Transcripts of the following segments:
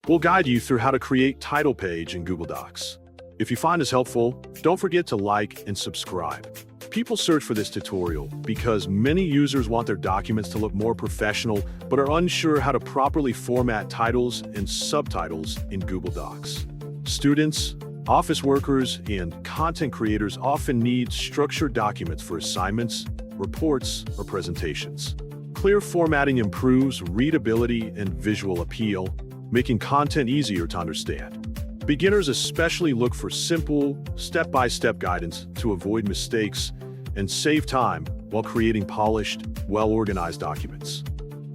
We'll guide you through how to create title page in Google Docs. If you find this helpful, don't forget to like and subscribe. People search for this tutorial because many users want their documents to look more professional but are unsure how to properly format titles and subtitles in Google Docs. Students, office workers, and content creators often need structured documents for assignments, reports, or presentations. Clear formatting improves readability and visual appeal, making content easier to understand. Beginners especially look for simple, step-by-step guidance to avoid mistakes and save time while creating polished, well-organized documents.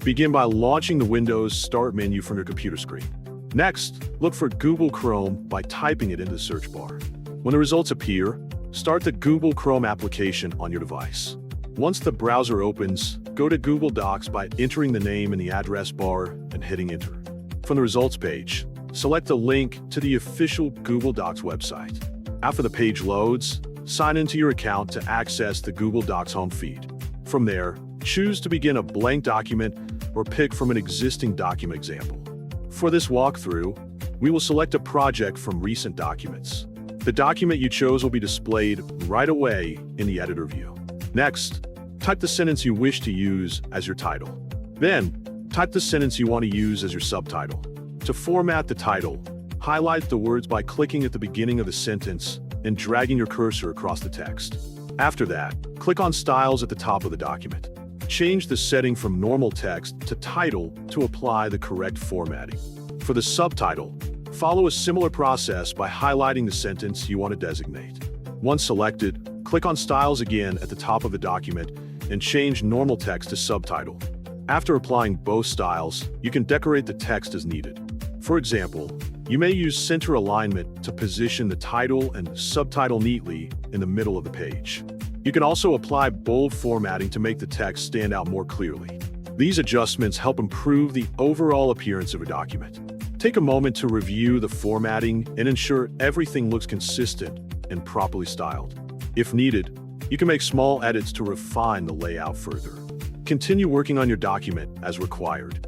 Begin by launching the Windows Start menu from your computer screen. Next, look for Google Chrome by typing it into the search bar. When the results appear, start the Google Chrome application on your device. Once the browser opens, go to Google Docs by entering the name in the address bar and hitting Enter. From the results page, select the link to the official Google Docs website. After the page loads, sign into your account to access the Google Docs home feed. From there, choose to begin a blank document or pick from an existing document example. For this walkthrough, we will select a project from recent documents. The document you chose will be displayed right away in the editor view. Next, type the sentence you wish to use as your title. Then, type the sentence you want to use as your subtitle. To format the title, highlight the words by clicking at the beginning of the sentence and dragging your cursor across the text. After that, click on Styles at the top of the document. Change the setting from normal text to title to apply the correct formatting. For the subtitle, follow a similar process by highlighting the sentence you want to designate. Once selected, click on Styles again at the top of the document and change normal text to subtitle. After applying both styles, you can decorate the text as needed. For example, you may use center alignment to position the title and subtitle neatly in the middle of the page. You can also apply bold formatting to make the text stand out more clearly. These adjustments help improve the overall appearance of a document. Take a moment to review the formatting and ensure everything looks consistent and properly styled. If needed, you can make small edits to refine the layout further. Continue working on your document as required.